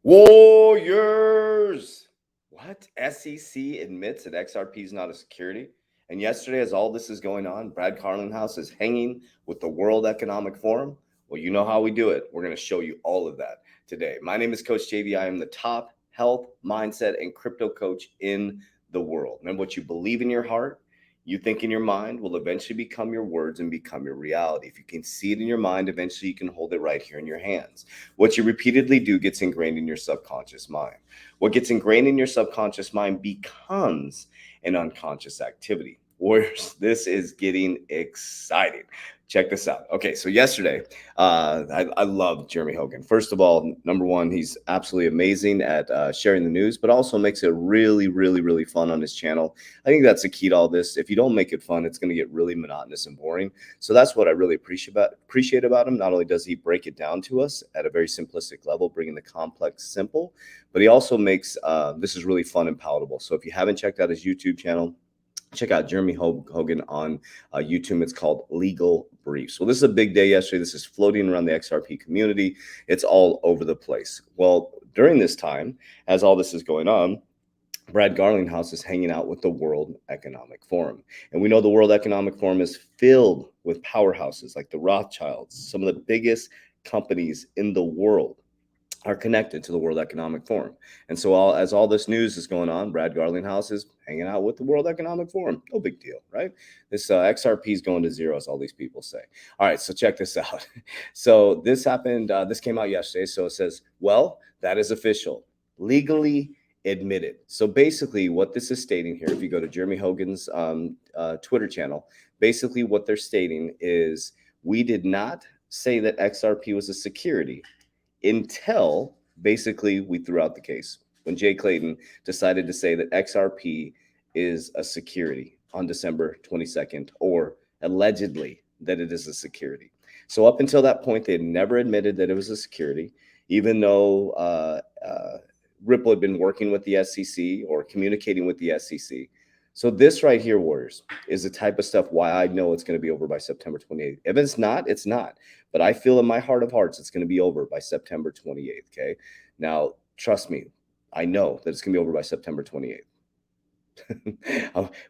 Warriors! What? SEC admits that XRP is not a security? And yesterday, as all this is going on, Brad Carlinghouse is hanging with the World Economic Forum. Well, you know how we do it. We're going to show you all of that today. My name is Coach JV. I am the top health, mindset, and crypto coach in the world. And what you believe in your heart, you think in your mind, will eventually become your words and become your reality. If you can see it in your mind, eventually you can hold it right here in your hands. What you repeatedly do gets ingrained in your subconscious mind. What gets ingrained in your subconscious mind becomes an unconscious activity. Warriors, this is getting exciting. Check this out. Okay, so yesterday, I love Jeremy Hogan. First of all, number one, he's absolutely amazing at sharing the news, but also makes it really, really, really fun on his channel. I think that's the key to all this. If you don't make it fun, it's going to get really monotonous and boring. So that's what I really appreciate about him. Not only does he break it down to us at a very simplistic level, bringing the complex simple, but he also makes this is really fun and palatable. So if you haven't checked out his YouTube channel, check out Jeremy Hogan on YouTube. It's called Legal Briefs. Well, this is a big day yesterday. This is floating around the XRP community. It's all over the place. Well, during this time, as all this is going on, Brad Garlinghouse is hanging out with the World Economic Forum. And we know the World Economic Forum is filled with powerhouses like the Rothschilds. Some of the biggest companies in the world are connected to the World Economic Forum. And so as all this news is going on, Brad Garlinghouse is hanging out with the World Economic Forum. No big deal, right? This XRP is going to zero, as all these people say. All right, so check this out. So this happened, this came out yesterday. So it says, well, that is official, legally admitted. So basically what this is stating here, if you go to Jeremy Hogan's Twitter channel, basically what they're stating is we did not say that XRP was a security until basically we threw out the case when Jay Clayton decided to say that XRP is a security on December 22nd, or allegedly that it is a security. So up until that point, they had never admitted that it was a security, even though Ripple had been working with the SEC or communicating with the SEC. So this right here, Warriors, is the type of stuff why I know it's going to be over by September 28th. If it's not, it's not. But I feel in my heart of hearts it's going to be over by September 28th, okay? Now, trust me, I know that it's going to be over by September 28th.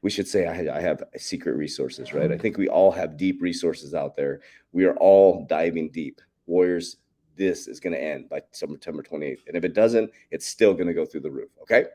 We should say I have secret resources, right? I think we all have deep resources out there. We are all diving deep. Warriors, this is going to end by September 28th. And if it doesn't, it's still going to go through the roof, okay?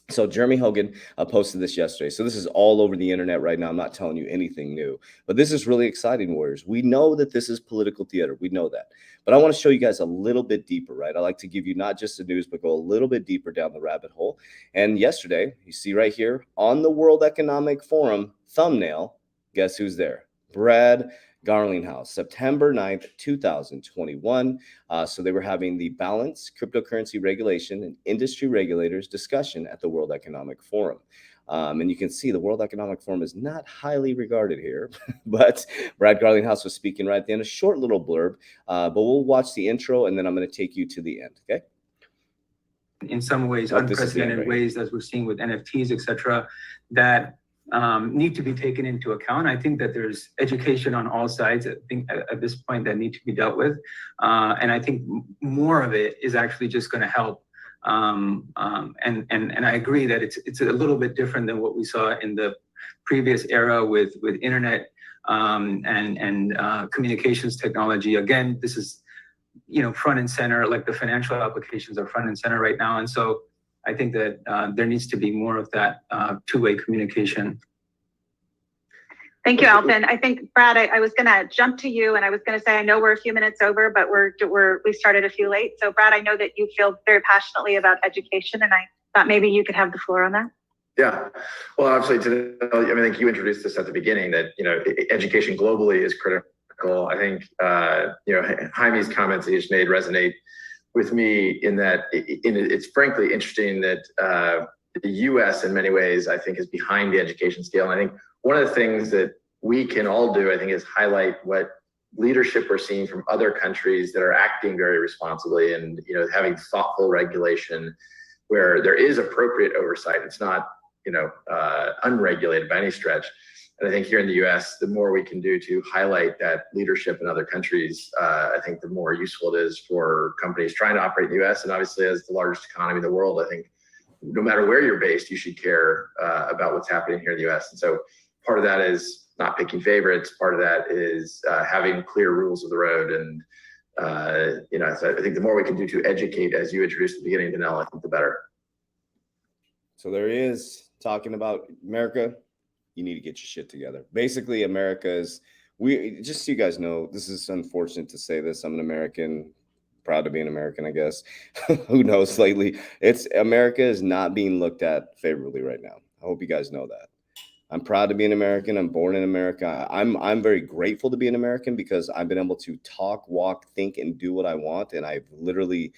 So Jeremy Hogan posted this yesterday. So this is all over the internet right now. I'm not telling you anything new, but this is really exciting, Warriors. We know that this is political theater. We know that. But I want to show you guys a little bit deeper, right? I like to give you not just the news, but go a little bit deeper down the rabbit hole. And yesterday, you see right here on the World Economic Forum thumbnail, guess who's there? Brad Garlinghouse, September 9th, 2021. So they were having the balance, cryptocurrency regulation, and industry regulators discussion at the World Economic Forum. And you can see the World Economic Forum is not highly regarded here, but Brad Garlinghouse was speaking right at the end, a short little blurb, but we'll watch the intro and then I'm going to take you to the end, okay? In some ways, unprecedented ways, as we're seeing with NFTs, et cetera, that need to be taken into account. I think that there's education on all sides. I think at this point that need to be dealt with, and I think more of it is actually just going to help. And I agree that it's a little bit different than what we saw in the previous era with internet and communications technology. Again, this is front and center, like the financial applications are front and center right now, and so I think that there needs to be more of that two-way communication. Thank you, Alvin. I think, Brad, I was going to jump to you, and I was going to say, I know we're a few minutes over, but we started a few late. So, Brad, I know that you feel very passionately about education, and I thought maybe you could have the floor on that. Yeah, well, obviously, I think you introduced this at the beginning that education globally is critical. I think Jaime's comments that he just made resonate with me in that it's frankly interesting that the U.S. in many ways, I think, is behind the education scale. And I think one of the things that we can all do, I think, is highlight what leadership we're seeing from other countries that are acting very responsibly and having thoughtful regulation where there is appropriate oversight. It's not unregulated by any stretch. And I think here in the US, the more we can do to highlight that leadership in other countries, I think the more useful it is for companies trying to operate in the US. And obviously, as the largest economy in the world, I think no matter where you're based, you should care about what's happening here in the US. And so part of that is not picking favorites. Part of that is having clear rules of the road. And, so I think the more we can do to educate, as you introduced at the beginning, Danelle, I think the better. So there he is talking about America. You need to get your shit together. Basically, just so you guys know, this is unfortunate to say this. I'm an American, proud to be an American, I guess. Who knows lately? America is not being looked at favorably right now. I hope you guys know that. I'm proud to be an American. I'm born in America. I'm very grateful to be an American because I've been able to talk, walk, think, and do what I want. And I've literally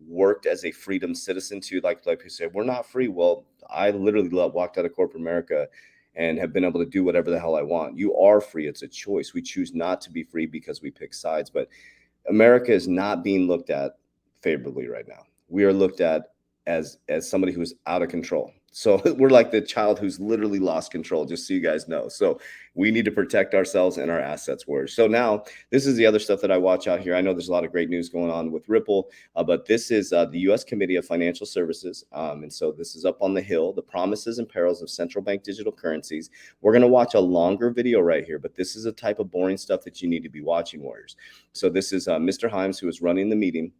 worked as a freedom citizen to, like you said, we're not free. Well, I literally walked out of corporate America and have been able to do whatever the hell I want. You are free. It's a choice. We choose not to be free because we pick sides. But America is not being looked at favorably right now. We are looked at as somebody who's out of control. So we're like the child who's literally lost control, just so you guys know. So we need to protect ourselves and our assets. So now this is the other stuff that I watch out here. I know there's a lot of great news going on with Ripple, but this is the U.S. Committee of Financial Services. And so this is up on the Hill, the promises and perils of central bank digital currencies. We're going to watch a longer video right here, but this is a type of boring stuff that you need to be watching, Warriors. So this is Mr. Himes, who is running the meeting.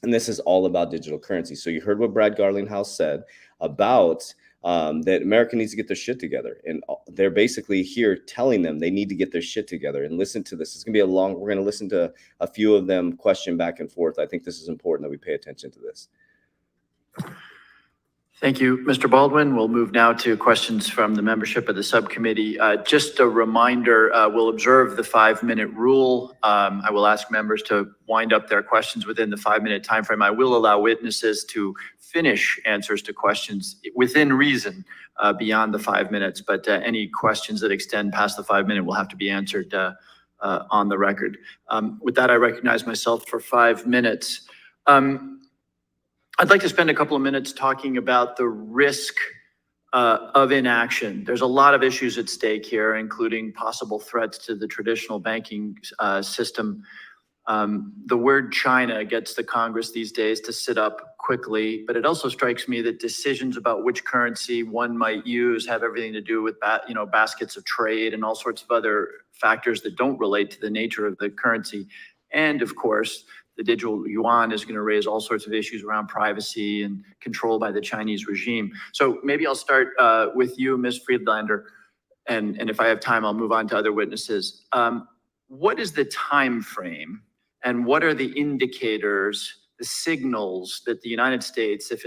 And this is all about digital currency. So you heard what Brad Garlinghouse said about that America needs to get their shit together. And they're basically here telling them they need to get their shit together. And listen to this. It's going to be we're going to listen to a few of them question back and forth. I think this is important that we pay attention to this. Thank you, Mr. Baldwin. We'll move now to questions from the membership of the subcommittee. Just a reminder, we'll observe the 5-minute rule. I will ask members to wind up their questions within the 5-minute time frame. I will allow witnesses to finish answers to questions within reason beyond the 5 minutes, but any questions that extend past the 5-minute will have to be answered on the record. With that, I recognize myself for 5 minutes. I'd like to spend a couple of minutes talking about the risk of inaction. There's a lot of issues at stake here, including possible threats to the traditional banking system. The word China gets the Congress these days to sit up quickly, but it also strikes me that decisions about which currency one might use have everything to do with baskets of trade and all sorts of other factors that don't relate to the nature of the currency. And of course, the digital yuan is going to raise all sorts of issues around privacy and control by the Chinese regime. So maybe I'll start with you, Ms. Friedlander, and if I have time, I'll move on to other witnesses. What is the time frame, and what are the indicators, the signals that the United States, if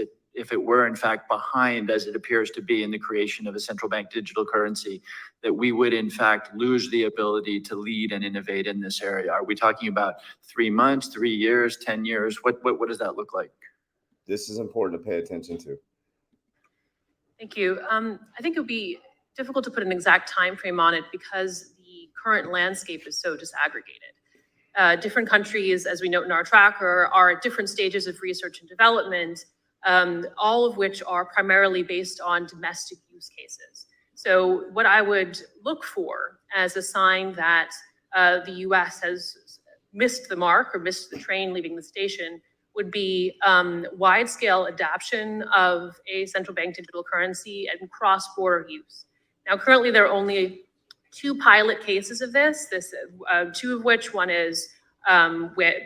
it were in fact behind, as it appears to be, in the creation of a central bank digital currency, that we would in fact lose the ability to lead and innovate in this area? Are we talking about 3 months, 3 years, 10 years? What does that look like? This is important to pay attention to. Thank you. I think it would be difficult to put an exact time frame on it because the current landscape is so disaggregated. Different countries, as we note in our tracker, are at different stages of research and development, all of which are primarily based on domestic use cases. So what I would look for as a sign that the US has missed the mark or missed the train leaving the station would be wide-scale adoption of a central bank digital currency and cross-border use. Now, currently, there are only 2 pilot cases of this, 2 of which one is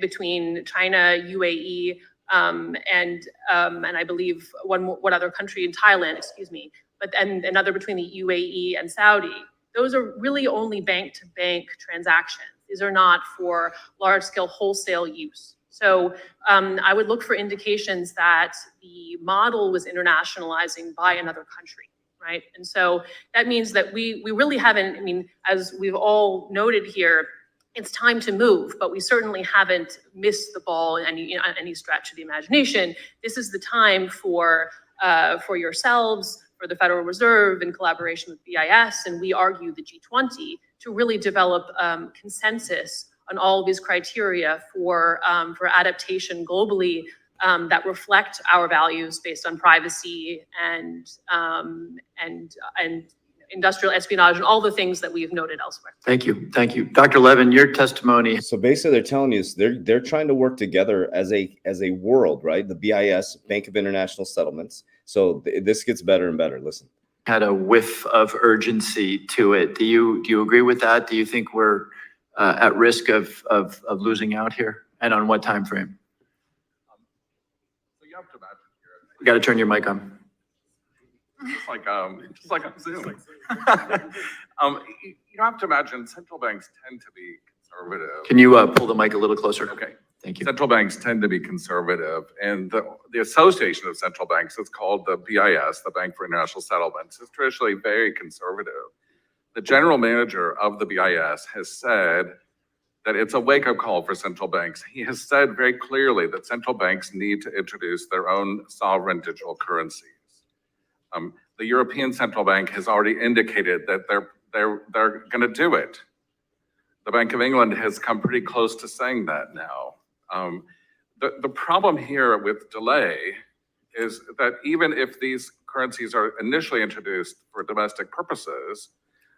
between China, UAE, and I believe one other country in Thailand, excuse me, and another between the UAE and Saudi. Those are really only bank-to-bank transactions. These are not for large-scale wholesale use. So I would look for indications that the model was internationalizing by another country, right? And so that means that we really haven't, I mean, as we've all noted here, it's time to move, but we certainly haven't missed the ball in any stretch of the imagination. This is the time for yourselves, for the Federal Reserve in collaboration with BIS, and we argue the G20, to really develop consensus on all of these criteria for adaptation globally that reflect our values based on privacy and industrial espionage and all the things that we've noted elsewhere. Thank you. Thank you. Dr. Levin, your testimony. So basically, they're telling you they're trying to work together as a world, right? The BIS, Bank of International Settlements. So this gets better and better. Listen. Had a whiff of urgency to it. Do you agree with that? Do you think we're at risk of losing out here? And on what time frame? So you have to imagine here. We got to turn your mic on. Just like on Zoom. You have to imagine central banks tend to be conservative. Can you pull the mic a little closer? Okay. Thank you. Central banks tend to be conservative, and the Association of Central Banks, it's called the BIS, the Bank for International Settlements, is traditionally very conservative. The general manager of the BIS has said that it's a wake-up call for central banks. He has said very clearly that central banks need to introduce their own sovereign digital currencies. The European Central Bank has already indicated that they're going to do it. The Bank of England has come pretty close to saying that now. The problem here with delay is that even if these currencies are initially introduced for domestic purposes,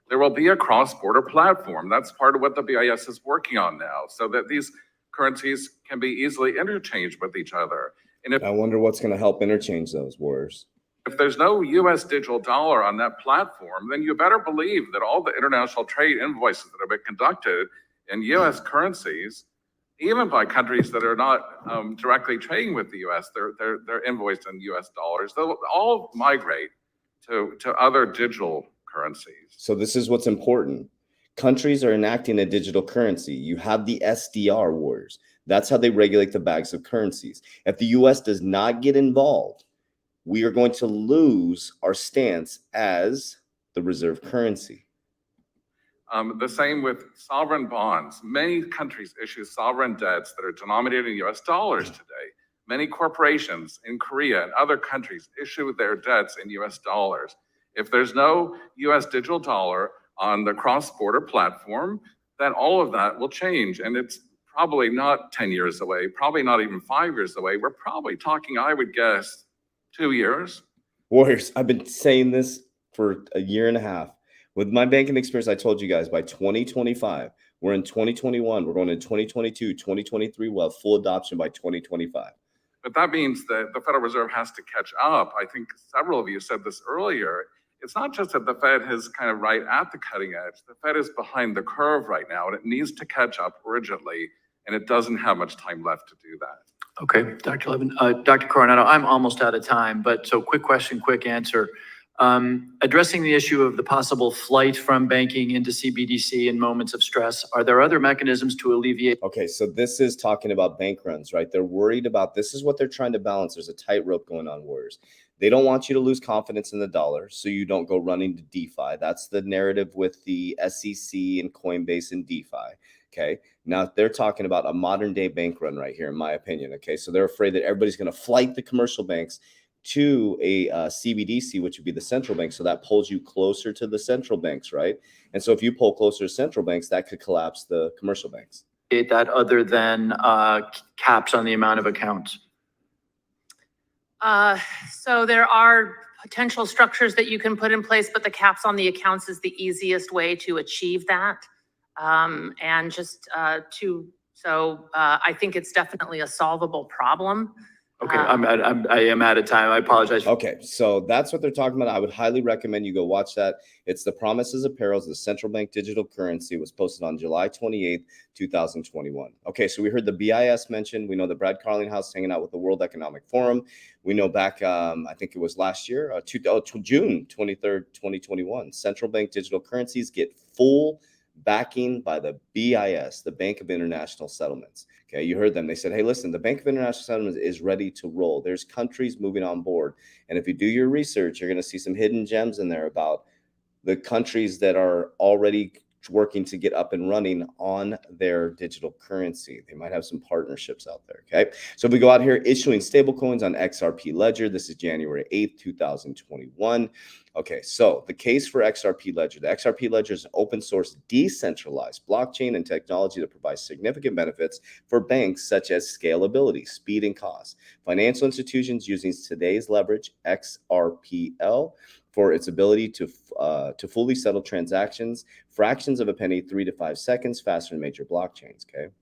there will be a cross-border platform. That's part of what the BIS is working on now, so that these currencies can be easily interchanged with each other. And if I wonder what's going to help interchange those, Warriors. If there's no US digital dollar on that platform, then you better believe that all the international trade invoices that have been conducted in US currencies, even by countries that are not directly trading with the US, they're invoiced in US dollars. They'll all migrate to other digital currencies. So this is what's important. Countries are enacting a digital currency. You have the SDR, Warriors. That's how they regulate the bags of currencies. If the US does not get involved, we are going to lose our stance as the reserve currency. The same with sovereign bonds. Many countries issue sovereign debts that are denominated in US dollars today. Many corporations in Korea and other countries issue their debts in US dollars. If there's no US digital dollar on the cross-border platform, then all of that will change. And it's probably not 10 years away, probably not even 5 years away. We're probably talking, I would guess, 2 years. Warriors, I've been saying this for a year and a half. With my banking experience, I told you guys by 2025, we're in 2021, we're going to 2022, 2023, we'll have full adoption by 2025. But that means that the Federal Reserve has to catch up. I think several of you said this earlier. It's not just that the Fed is kind of right at the cutting edge. The Fed is behind the curve right now, and it needs to catch up urgently, and it doesn't have much time left to do that. Okay, Dr. Levin. Dr. Coronado, I'm almost out of time, but so quick question, quick answer. Addressing the issue of the possible flight from banking into CBDC in moments of stress, are there other mechanisms to alleviate? Okay, so this is talking about bank runs, right? They're worried about, this is what they're trying to balance. There's a tightrope going on, Warriors. They don't want you to lose confidence in the dollar, so you don't go running to DeFi. That's the narrative with the SEC and Coinbase and DeFi. Okay, now they're talking about a modern day bank run right here, in my opinion. Okay, so they're afraid that everybody's going to flight the commercial banks to a CBDC, which would be the central bank. So that pulls you closer to the central banks, right? And so if you pull closer to central banks, that could collapse the commercial banks. That other than caps on the amount of accounts? So there are potential structures that you can put in place, but the caps on the accounts is the easiest way to achieve that. And just I think it's definitely a solvable problem. Okay, I am out of time. I apologize. Okay, so that's what they're talking about. I would highly recommend you go watch that. It's the Promises of Perils, the central bank digital currency. It was posted on July 28th, 2021. Okay, so we heard the BIS mentioned. We know the Brad Carlinghouse hanging out with the World Economic Forum. We know back, I think it was last year, June 23rd, 2021, central bank digital currencies get full backing by the BIS, the Bank of International Settlements. Okay, you heard them. They said, hey, listen, the Bank of International Settlements is ready to roll. There's countries moving on board. And if you do your research, you're going to see some hidden gems in there about the countries that are already working to get up and running on their digital currency. They might have some partnerships out there. Okay, so if we go out here issuing stablecoins on XRP Ledger, this is January 8th, 2021. Okay, so the case for XRP Ledger. The XRP Ledger is an open source, decentralized blockchain and technology that provides significant benefits for banks such as scalability, speed, and cost. Financial institutions using today's leverage, XRPL, for its ability to fully settle transactions, fractions of a penny, 3 to 5 seconds faster than major blockchains, okay?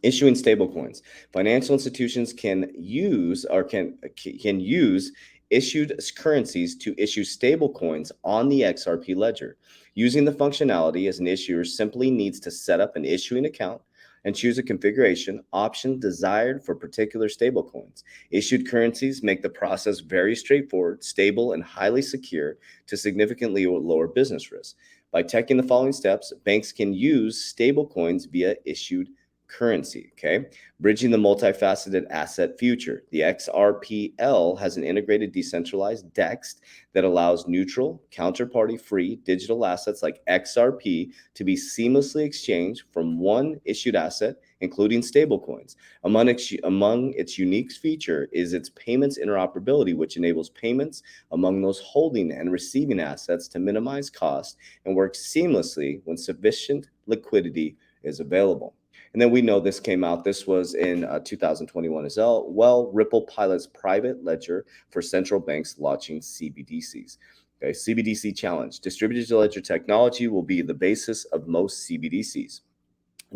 Issuing stablecoins. Financial institutions can use issued currencies to issue stablecoins on the XRP Ledger. Using the functionality, as an issuer simply needs to set up an issuing account and choose a configuration option desired for particular stablecoins. Issued currencies make the process very straightforward, stable, and highly secure to significantly lower business risk. By taking the following steps, banks can use stablecoins via issued currency, okay? Bridging the multifaceted asset future. The XRPL has an integrated decentralized DEX that allows neutral, counterparty-free digital assets like XRP to be seamlessly exchanged from one issued asset, including stablecoins. Among its unique feature is its payments interoperability, which enables payments among those holding and receiving assets to minimize cost and work seamlessly when sufficient liquidity is available. And then we know this came out. This was in 2021 as well. Ripple pilots private ledger for central banks launching CBDCs. Okay, CBDC challenge. Distributed ledger technology will be the basis of most CBDCs,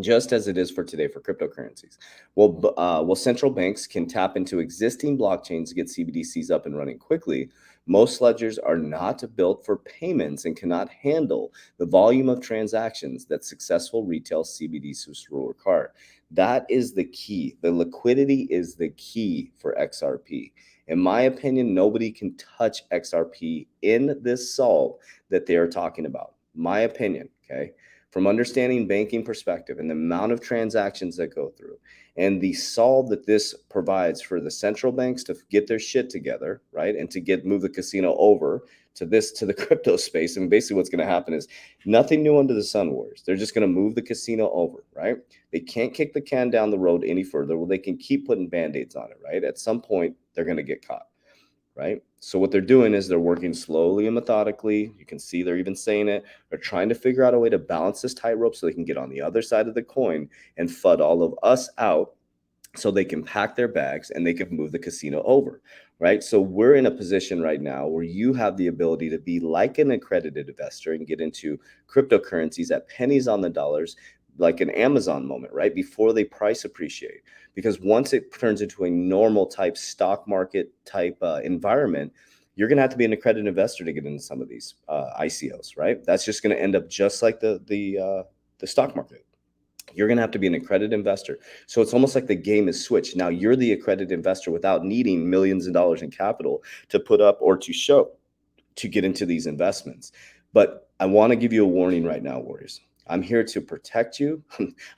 just as it is for today for cryptocurrencies. Well, central banks can tap into existing blockchains to get CBDCs up and running quickly. Most ledgers are not built for payments and cannot handle the volume of transactions that successful retail CBDCs will require. That is the key. The liquidity is the key for XRP. In my opinion, nobody can touch XRP in this solve that they are talking about. My opinion, okay? From understanding banking perspective and the amount of transactions that go through and the solve that this provides for the central banks to get their shit together, right? And to move the casino over to the crypto space. And basically what's going to happen is nothing new under the sun, Warriors. They're just going to move the casino over, right? They can't kick the can down the road any further. Well, they can keep putting band-aids on it, right? At some point, they're going to get caught. Right? So what they're doing is they're working slowly and methodically. You can see they're even saying it. They're trying to figure out a way to balance this tightrope so they can get on the other side of the coin and FUD all of us out so they can pack their bags and they can move the casino over, right? So we're in a position right now where you have the ability to be like an accredited investor and get into cryptocurrencies at pennies on the dollars, like an Amazon moment, right? Before they price appreciate. Because once it turns into a normal type stock market type environment, you're going to have to be an accredited investor to get into some of these ICOs, right? That's just going to end up just like the stock market. You're going to have to be an accredited investor. So it's almost like the game is switched. Now you're the accredited investor without needing millions of dollars in capital to put up or to show to get into these investments. But I want to give you a warning right now, Warriors. I'm here to protect you.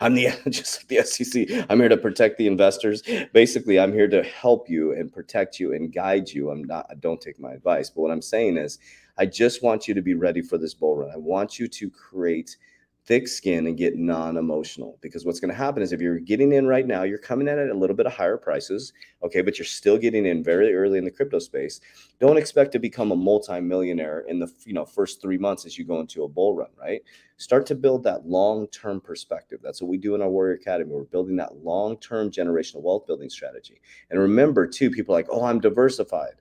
I'm just like the SEC. I'm here to protect the investors. Basically, I'm here to help you and protect you and guide you. Don't take my advice. But what I'm saying is, I just want you to be ready for this bull run. I want you to create thick skin and get non-emotional, because what's going to happen is if you're getting in right now, you're coming in at a little bit of higher prices, okay, but you're still getting in very early in the crypto space. Don't expect to become a multi-millionaire in the first 3 months as you go into a bull run, right? Start to build that long-term perspective. That's what we do in our Warrior Academy. We're building that long-term generational wealth building strategy. And remember too, people are like, oh, I'm diversified.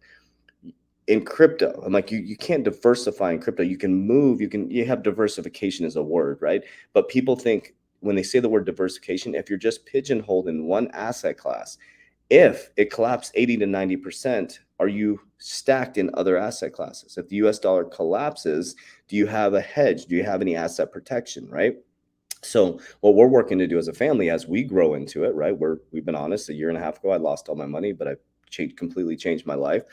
In crypto, I'm like, you can't diversify in crypto. You can move, you have diversification as a word, right? But people think when they say the word diversification, if you're just pigeonholed in one asset class, if it collapsed 80 to 90%, are you stacked in other asset classes? If the US dollar collapses, do you have a hedge? Do you have any asset protection, right? So what we're working to do as a family, as we grow into it, right? We've been honest, a year and a half ago, I lost all my money, but I've completely changed my life.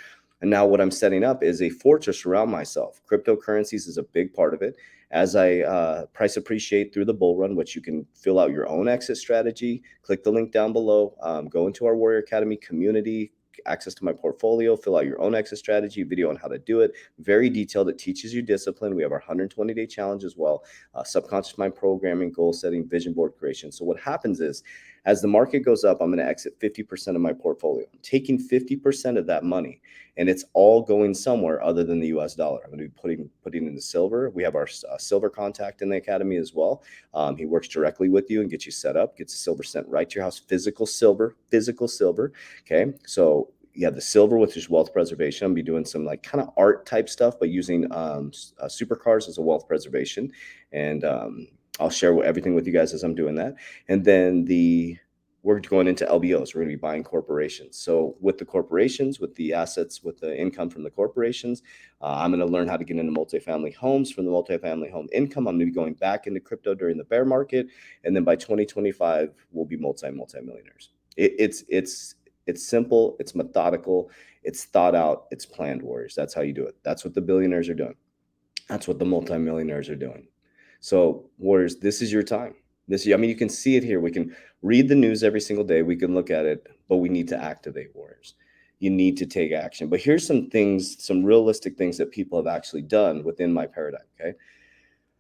And now what I'm setting up is a fortress around myself. Cryptocurrencies is a big part of it. As I price appreciate through the bull run, which you can fill out your own exit strategy, click the link down below, go into our Warrior Academy community, access to my portfolio, fill out your own exit strategy, video on how to do it. Very detailed. It teaches you discipline. We have our 120-day challenge as well, subconscious mind programming, goal setting, vision board creation. So what happens is, As the market goes up, I'm going to exit 50% of my portfolio. I'm taking 50% of that money, and it's all going somewhere other than the US dollar. I'm going to be putting in the silver. We have our silver contact in the academy as well. He works directly with you and gets you set up, gets the silver sent right to your house, physical silver. Okay. So you have the silver with just wealth preservation. I'm gonna be doing some like kind of art type stuff, but using supercars as a wealth preservation. And I'll share everything with you guys as I'm doing that. And then we're going into LBOs. We're going to be buying corporations. So with the corporations, with the assets, with the income from the corporations, I'm going to learn how to get into multifamily homes. From the multifamily home income, I'm going to be going back into crypto during the bear market. And then by 2025, we'll be multimillionaires. It's simple. It's methodical. It's thought out. It's planned, warriors. That's how you do it. That's what the billionaires are doing. That's what the multimillionaires are doing. So warriors, this is your time. You can see it here. We can read the news every single day. We can look at it, but we need to activate, warriors. You need to take action. But here's some things, some realistic things that people have actually done within my paradigm. Okay.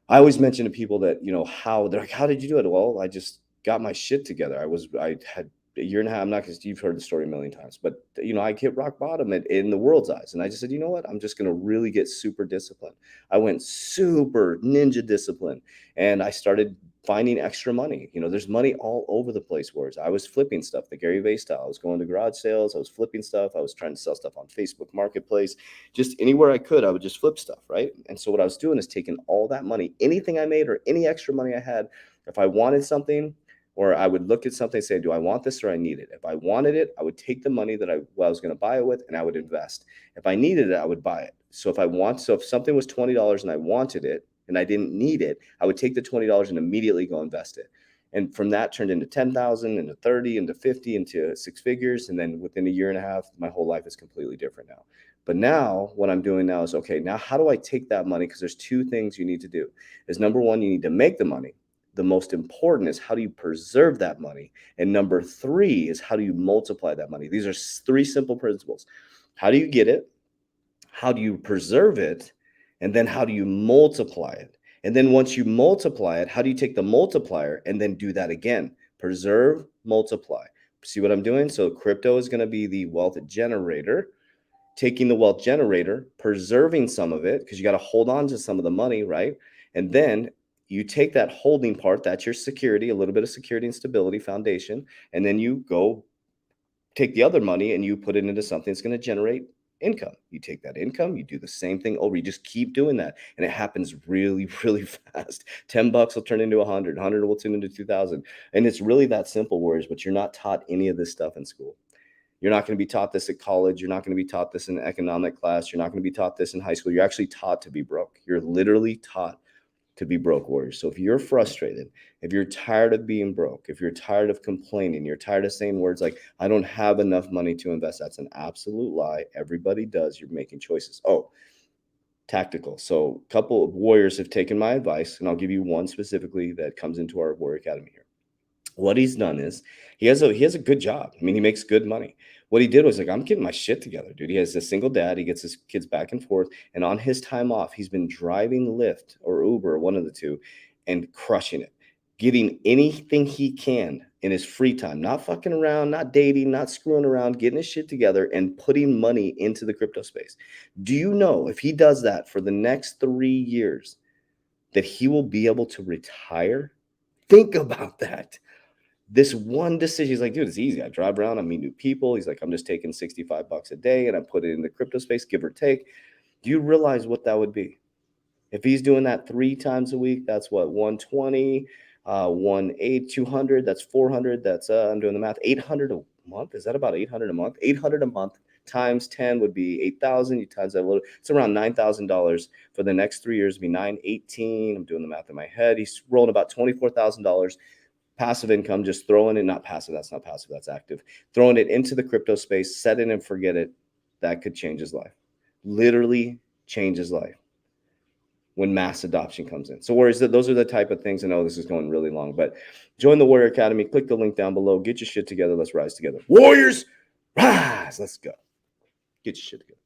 I always mention to people that, they're like, how did you do it? Well, I just got my shit together. I had a year and a half. I'm not because you've heard the story a million times, but I hit rock bottom in the world's eyes. And I just said, you know what? I'm just going to really get super disciplined. I went super ninja discipline, and I started finding extra money. There's money all over the place. Whereas I was flipping stuff, the Gary Vee style. I was going to garage sales. I was flipping stuff. I was trying to sell stuff on Facebook Marketplace. Just anywhere I could, I would just flip stuff, right? And so what I was doing is taking all that money, anything I made or any extra money I had, if I wanted something, or I would look at something and say, do I want this or I need it? If I wanted it, I would take the money that I was going to buy it with and I would invest. If I needed it, I would buy it. So if something was $20 and I wanted it and I didn't need it, I would take the $20 and immediately go invest it. And from that turned into 10,000, into 30, into 50, into six figures. And then within a year and a half, my whole life is completely different now. But now what I'm doing now is, okay, now how do I take that money? Because there's two things you need to do. Is number one, you need to make the money. The most important is how do you preserve that money? And number three is how do you multiply that money? These are three simple principles. How do you get it? How do you preserve it? And then how do you multiply it? And then once you multiply it, how do you take the multiplier and then do that again? Preserve, multiply. See what I'm doing? So crypto is going to be the wealth generator, taking the wealth generator, preserving some of it, because you got to hold on to some of the money, right? And then you take that holding part, that's your security, a little bit of security and stability foundation, and then you go take the other money and you put it into something that's going to generate income. You take that income, you do the same thing over, you just keep doing that. And it happens really, really fast. $10 will turn into 100, 100 will turn into 2,000. And it's really that simple, warriors, but you're not taught any of this stuff in school. You're not going to be taught this at college. You're not going to be taught this in economic class. You're not going to be taught this in high school. You're actually taught to be broke. You're literally taught to be broke, warriors. So if you're frustrated, if you're tired of being broke, if you're tired of complaining, you're tired of saying words like, I don't have enough money to invest. That's an absolute lie. Everybody does. You're making choices. Oh, tactical. So a couple of warriors have taken my advice, and I'll give you one specifically that comes into our Warrior Academy here. What he's done is he has a good job. I mean, he makes good money. What he did was like, I'm getting my shit together, dude. He has a single dad. He gets his kids back and forth. And on his time off, he's been driving Lyft or Uber, one of the two, and crushing it, getting anything he can in his free time, not fucking around, not dating, not screwing around, getting his shit together and putting money into the crypto space. Do you know if he does that for the next 3 years, that he will be able to retire? Think about that. This one decision, he's like, dude, it's easy. I drive around, I meet new people. He's like, I'm just taking $65 a day and I put it in the crypto space, give or take. Do you realize what that would be? If he's doing that 3 times a week, that's what, 120, 200, that's 400. That's, I'm doing the math, 800 a month. Is that about 800 a month? 800 a month times 10 would be 8,000. You times that a little, it's around $9,000 for the next 3 years, be 918. I'm doing the math in my head. He's rolling about $24,000. Passive income, just throwing it, not passive, that's not passive, that's active. Throwing it into the crypto space, set it and forget it. That could change his life. Literally change his life when mass adoption comes in. So warriors, those are the type of things. I know this is going really long, but join the Warrior Academy. Click the link down below. Get your shit together. Let's rise together. Warriors, rise. Let's go. Get your shit together.